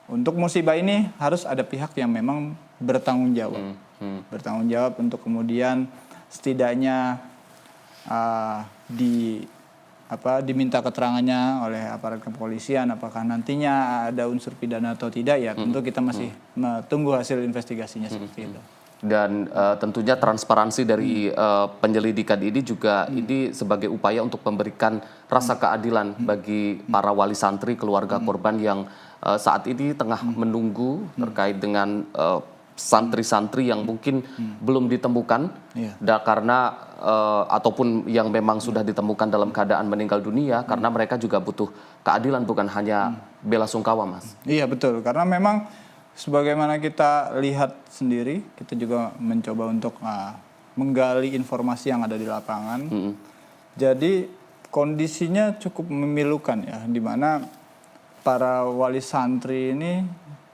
untuk musibah ini harus ada pihak yang memang bertanggung jawab. Bertanggung jawab untuk kemudian setidaknya diminta keterangannya oleh aparat kepolisian, apakah nantinya ada unsur pidana atau tidak ya tentu kita masih tunggu hasil investigasinya seperti itu. Dan tentunya transparansi dari penyelidikan ini juga ini sebagai upaya untuk memberikan rasa keadilan bagi para wali santri, keluarga korban yang saat ini tengah menunggu terkait dengan santri-santri yang mungkin belum ditemukan karena ataupun yang memang sudah ditemukan dalam keadaan meninggal dunia karena mereka juga butuh keadilan, bukan hanya bela sungkawa, Mas. Iya betul, karena memang sebagaimana kita lihat sendiri, kita juga mencoba untuk menggali informasi yang ada di lapangan. Jadi kondisinya cukup memilukan ya, di mana para wali santri ini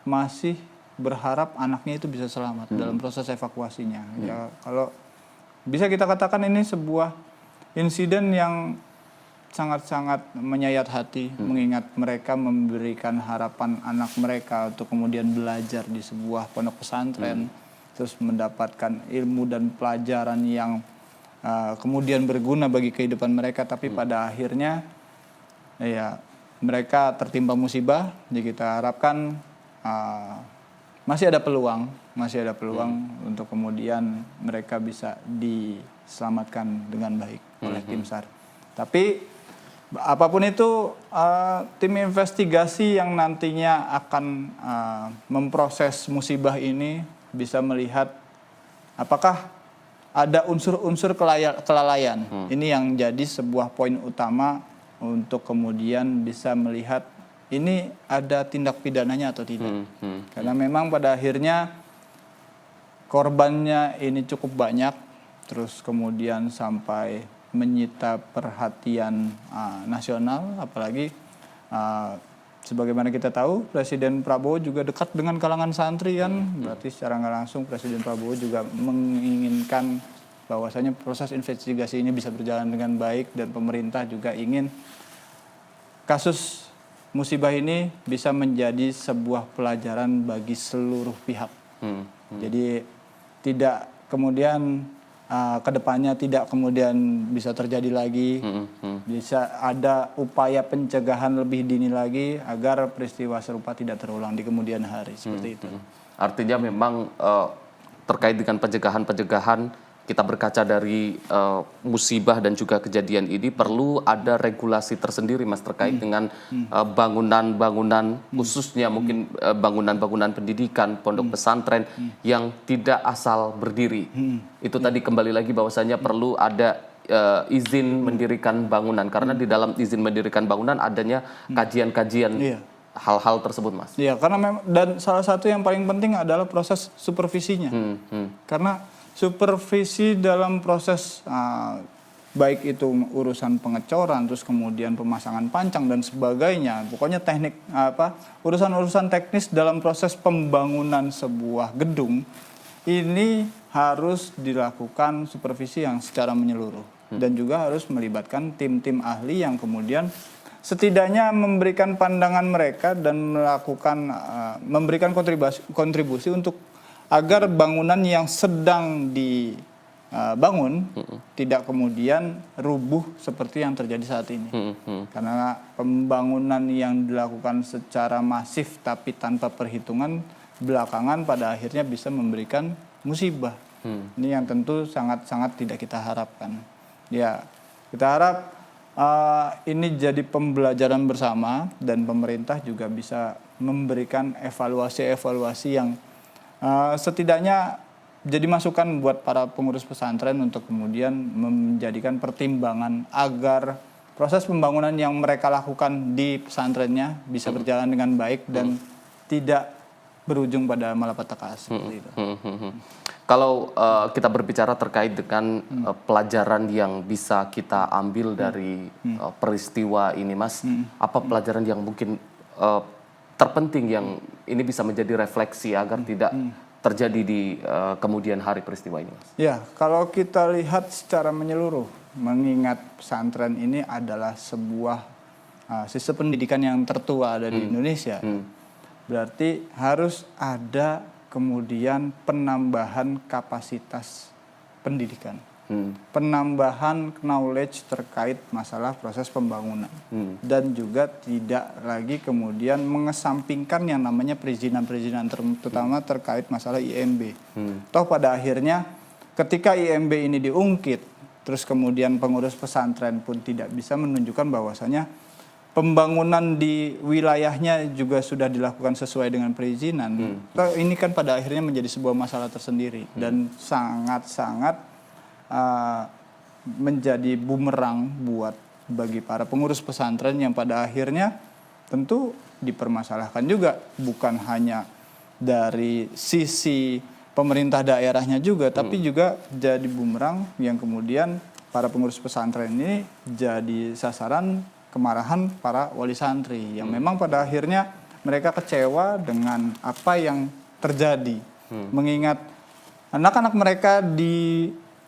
masih berharap anaknya itu bisa selamat dalam proses evakuasinya. Ya, kalau bisa kita katakan ini sebuah insiden yang sangat-sangat menyayat hati, mengingat mereka memberikan harapan anak mereka untuk kemudian belajar di sebuah pondok pesantren, terus mendapatkan ilmu dan pelajaran yang kemudian berguna bagi kehidupan mereka, tapi pada akhirnya ya mereka tertimpa musibah. Jadi kita harapkan masih ada peluang untuk kemudian mereka bisa diselamatkan dengan baik oleh tim SAR. Tapi apapun itu, tim investigasi yang nantinya akan memproses musibah ini bisa melihat apakah ada unsur-unsur kelalaian. Ini yang jadi sebuah poin utama untuk kemudian bisa melihat ini ada tindak pidananya atau tidak. Karena memang pada akhirnya korbannya ini cukup banyak, terus kemudian sampai menyita perhatian nasional, apalagi sebagaimana kita tahu Presiden Prabowo juga dekat dengan kalangan santri kan, berarti secara nggak langsung Presiden Prabowo juga menginginkan bahwasanya proses investigasi ini bisa berjalan dengan baik, dan pemerintah juga ingin kasus musibah ini bisa menjadi sebuah pelajaran bagi seluruh pihak. Jadi tidak kemudian kedepannya tidak kemudian bisa terjadi lagi, bisa ada upaya pencegahan lebih dini lagi agar peristiwa serupa tidak terulang di kemudian hari, seperti itu. Artinya memang terkait dengan pencegahan kita berkaca dari musibah dan juga kejadian ini perlu ada regulasi tersendiri, Mas, terkait dengan bangunan-bangunan khususnya mungkin bangunan-bangunan pendidikan, pondok pesantren yang tidak asal berdiri. Itu tadi kembali lagi bahwasanya perlu ada izin mendirikan bangunan, karena di dalam izin mendirikan bangunan adanya kajian-kajian hal-hal tersebut, Mas. Iya, karena dan salah satu yang paling penting adalah proses supervisinya. Karena supervisi dalam proses baik itu urusan pengecoran, terus kemudian pemasangan pancang dan sebagainya. Pokoknya urusan-urusan teknis dalam proses pembangunan sebuah gedung ini harus dilakukan supervisi yang secara menyeluruh dan juga harus melibatkan tim-tim ahli yang kemudian setidaknya memberikan pandangan mereka dan memberikan kontribusi untuk agar bangunan yang sedang dibangun tidak kemudian rubuh seperti yang terjadi saat ini. Karena pembangunan yang dilakukan secara masif tapi tanpa perhitungan belakangan pada akhirnya bisa memberikan musibah. Ini yang tentu sangat-sangat tidak kita harapkan. Ya, kita harap ini jadi pembelajaran bersama dan pemerintah juga bisa memberikan evaluasi-evaluasi yang setidaknya jadi masukan buat para pengurus pesantren untuk kemudian menjadikan pertimbangan agar proses pembangunan yang mereka lakukan di pesantrennya bisa berjalan dengan baik dan tidak berujung pada malapetaka seperti itu. Kalau kita berbicara terkait dengan pelajaran yang bisa kita ambil dari peristiwa ini, Mas, apa pelajaran yang mungkin terpenting yang ini bisa menjadi refleksi agar tidak terjadi di kemudian hari peristiwa ini, Mas? Ya, kalau kita lihat secara menyeluruh, mengingat pesantren ini adalah sebuah sistem pendidikan yang tertua ada di Indonesia, berarti harus ada kemudian penambahan kapasitas pendidikan, penambahan knowledge terkait masalah proses pembangunan, dan juga tidak lagi kemudian mengesampingkan yang namanya perizinan-perizinan, terutama terkait masalah IMB. Toh pada akhirnya ketika IMB ini diungkit, terus kemudian pengurus pesantren pun tidak bisa menunjukkan bahwasanya pembangunan di wilayahnya juga sudah dilakukan sesuai dengan perizinan. Ini kan pada akhirnya menjadi sebuah masalah tersendiri dan sangat-sangat menjadi bumerang bagi para pengurus pesantren yang pada akhirnya tentu dipermasalahkan juga, bukan hanya dari sisi pemerintah daerahnya juga, tapi juga jadi bumerang yang kemudian para pengurus pesantren ini jadi sasaran kemarahan para wali santri yang memang pada akhirnya mereka kecewa dengan apa yang terjadi. Mengingat anak-anak mereka disekolahkan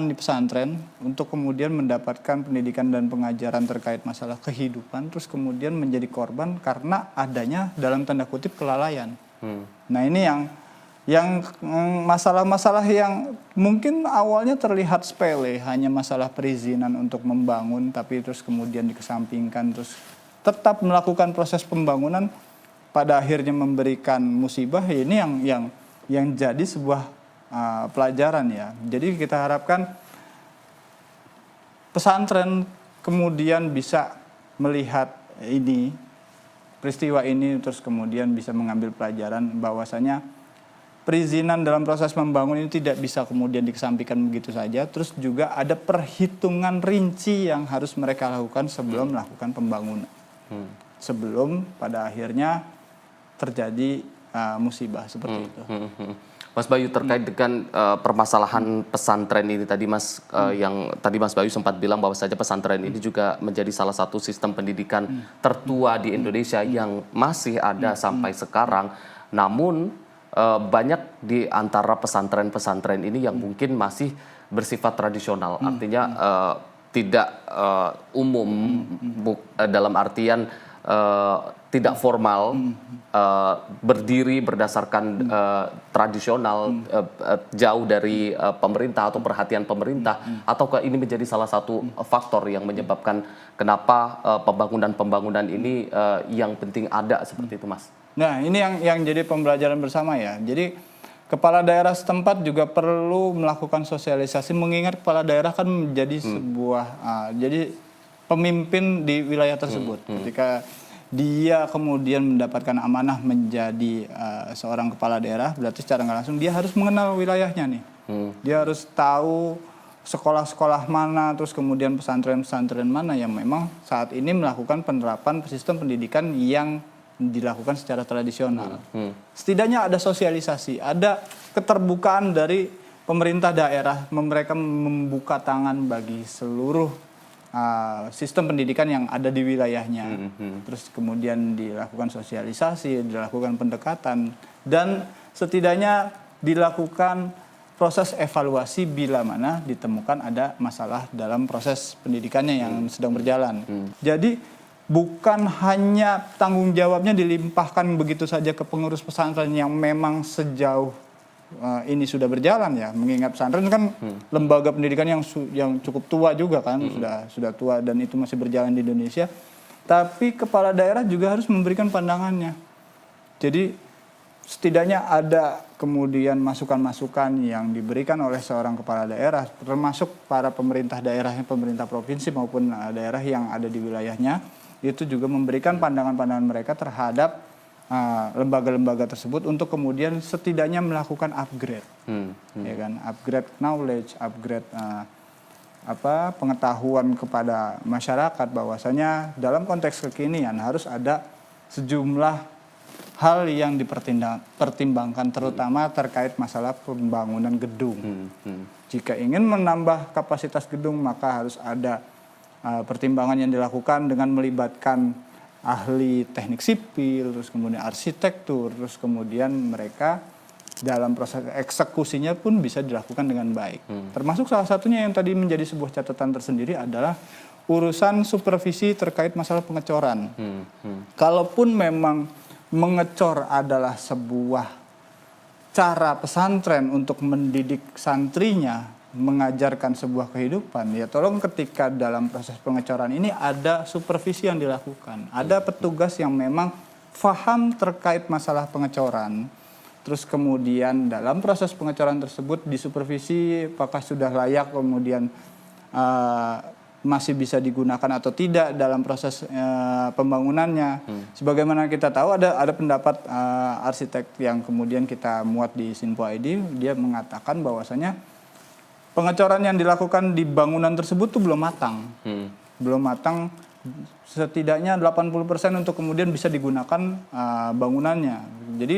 di pesantren untuk kemudian mendapatkan pendidikan dan pengajaran terkait masalah kehidupan, terus kemudian menjadi korban karena adanya dalam tanda kutip kelalaian. Nah ini yang masalah-masalah yang mungkin awalnya terlihat sepele, hanya masalah perizinan untuk membangun, tapi terus kemudian dikesampingkan, terus tetap melakukan proses pembangunan, pada akhirnya memberikan musibah. Ini yang jadi sebuah pelajaran ya. Jadi kita harapkan pesantren kemudian bisa melihat ini, peristiwa ini, terus kemudian bisa mengambil pelajaran bahwasanya perizinan dalam proses membangun ini tidak bisa kemudian dikesampingkan begitu saja. Terus juga ada perhitungan rinci yang harus mereka lakukan sebelum melakukan pembangunan. Sebelum pada akhirnya terjadi musibah seperti itu. Mas Bayu, terkait dengan permasalahan pesantren ini tadi, Mas, yang tadi Mas Bayu sempat bilang bahwa saja pesantren ini juga menjadi salah satu sistem pendidikan tertua di Indonesia yang masih ada sampai sekarang. Namun banyak di antara pesantren-pesantren ini yang mungkin masih bersifat tradisional, artinya tidak umum, dalam artian tidak formal, berdiri berdasarkan tradisional, jauh dari pemerintah atau perhatian pemerintah, ataukah ini menjadi salah satu faktor yang menyebabkan kenapa pembangunan-pembangunan ini yang penting ada seperti itu, Mas? Nah, ini yang jadi pembelajaran bersama ya. Jadi kepala daerah setempat juga perlu melakukan sosialisasi, mengingat kepala daerah kan menjadi sebuah jadi pemimpin di wilayah tersebut. Ketika dia kemudian mendapatkan amanah menjadi seorang kepala daerah, berarti secara nggak langsung dia harus mengenal wilayahnya nih. Dia harus tahu sekolah-sekolah mana, terus kemudian pesantren-pesantren mana yang memang saat ini melakukan penerapan sistem pendidikan yang dilakukan secara tradisional. Setidaknya ada sosialisasi, ada keterbukaan dari pemerintah daerah mereka membuka tangan bagi seluruh sistem pendidikan yang ada di wilayahnya. Terus kemudian dilakukan sosialisasi, dilakukan pendekatan, dan setidaknya dilakukan proses evaluasi bila mana ditemukan ada masalah dalam proses pendidikannya yang sedang berjalan. Jadi bukan hanya tanggung jawabnya dilimpahkan begitu saja ke pengurus pesantren yang memang sejauh ini sudah berjalan ya, mengingat pesantren kan lembaga pendidikan yang cukup tua juga kan, sudah tua dan itu masih berjalan di Indonesia. Tapi kepala daerah juga harus memberikan pandangannya. Jadi setidaknya ada kemudian masukan-masukan yang diberikan oleh seorang kepala daerah, termasuk para pemerintah daerah, pemerintah provinsi maupun daerah yang ada di wilayahnya, itu juga memberikan pandangan-pandangan mereka terhadap lembaga-lembaga tersebut untuk kemudian setidaknya melakukan upgrade, ya kan, upgrade knowledge, upgrade pengetahuan kepada masyarakat bahwasanya dalam konteks kekinian harus ada sejumlah hal yang dipertimbangkan terutama terkait masalah pembangunan gedung. Jika ingin menambah kapasitas gedung maka harus ada pertimbangan yang dilakukan dengan melibatkan ahli teknik sipil, terus kemudian arsitektur, terus kemudian mereka dalam proses eksekusinya pun bisa dilakukan dengan baik. Termasuk salah satunya yang tadi menjadi sebuah catatan tersendiri adalah urusan supervisi terkait masalah pengecoran. Kalaupun memang mengecor adalah sebuah cara pesantren untuk mendidik santrinya, mengajarkan sebuah kehidupan, ya tolong ketika dalam proses pengecoran ini ada supervisi yang dilakukan, ada petugas yang memang paham terkait masalah pengecoran, terus kemudian dalam proses pengecoran tersebut disupervisi apakah sudah layak kemudian masih bisa digunakan atau tidak dalam proses pembangunannya. Sebagaimana kita tahu ada pendapat arsitek yang kemudian kita muat di Sinpo ID, dia mengatakan bahwasanya pengecoran yang dilakukan di bangunan tersebut tuh belum matang. Belum matang, setidaknya 80% untuk kemudian bisa digunakan bangunannya. Jadi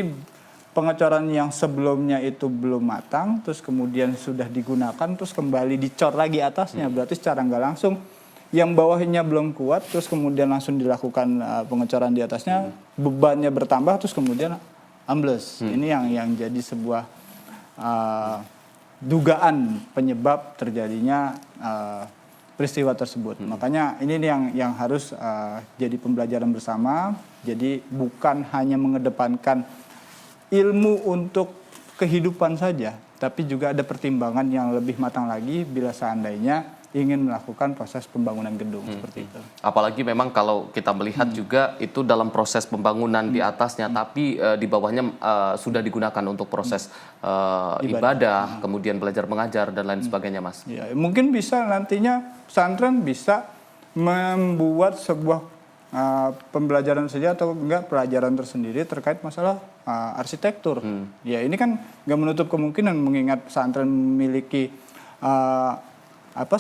pengecoran yang sebelumnya itu belum matang, terus kemudian sudah digunakan, terus kembali dicor lagi atasnya. Berarti secara nggak langsung yang bawahnya belum kuat, terus kemudian langsung dilakukan pengecoran di atasnya, bebannya bertambah, terus kemudian ambles. Ini yang jadi sebuah dugaan penyebab terjadinya peristiwa tersebut. Makanya ini yang harus jadi pembelajaran bersama. Jadi bukan hanya mengedepankan ilmu untuk kehidupan saja, tapi juga ada pertimbangan yang lebih matang lagi bila seandainya ingin melakukan proses pembangunan gedung seperti itu. Apalagi memang kalau kita melihat juga itu dalam proses pembangunan di atasnya, tapi di bawahnya sudah digunakan untuk proses ibadah, kemudian belajar mengajar dan lain sebagainya, Mas. Ya, mungkin bisa nantinya pesantren bisa membuat sebuah pembelajaran saja atau enggak pelajaran tersendiri terkait masalah arsitektur. Ya ini kan nggak menutup kemungkinan mengingat pesantren memiliki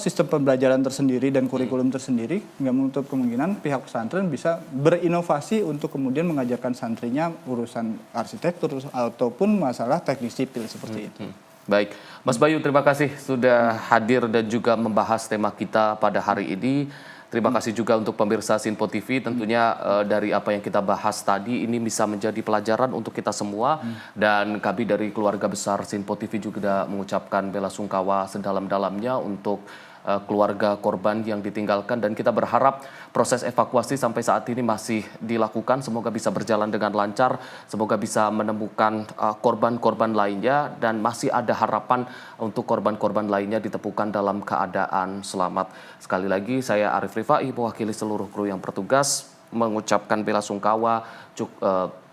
sistem pembelajaran tersendiri dan kurikulum tersendiri, nggak menutup kemungkinan pihak pesantren bisa berinovasi untuk kemudian mengajarkan santrinya urusan arsitektur ataupun masalah teknik sipil seperti itu. Baik, Mas Bayu, terima kasih sudah hadir dan juga membahas tema kita pada hari ini. Terima kasih juga untuk pemirsa Sinpo TV, tentunya dari apa yang kita bahas tadi ini bisa menjadi pelajaran untuk kita semua. Dan kami dari keluarga besar Sinpo TV juga mengucapkan bela sungkawa sedalam-dalamnya untuk keluarga korban yang ditinggalkan, dan kita berharap proses evakuasi sampai saat ini masih dilakukan. Semoga bisa berjalan dengan lancar, semoga bisa menemukan korban-korban lainnya, dan masih ada harapan untuk korban-korban lainnya ditemukan dalam keadaan selamat. Sekali lagi saya Arif Rifai mewakili seluruh kru yang bertugas mengucapkan bela sungkawa,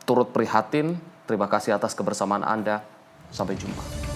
turut prihatin. Terima kasih atas kebersamaan Anda. Sampai jumpa.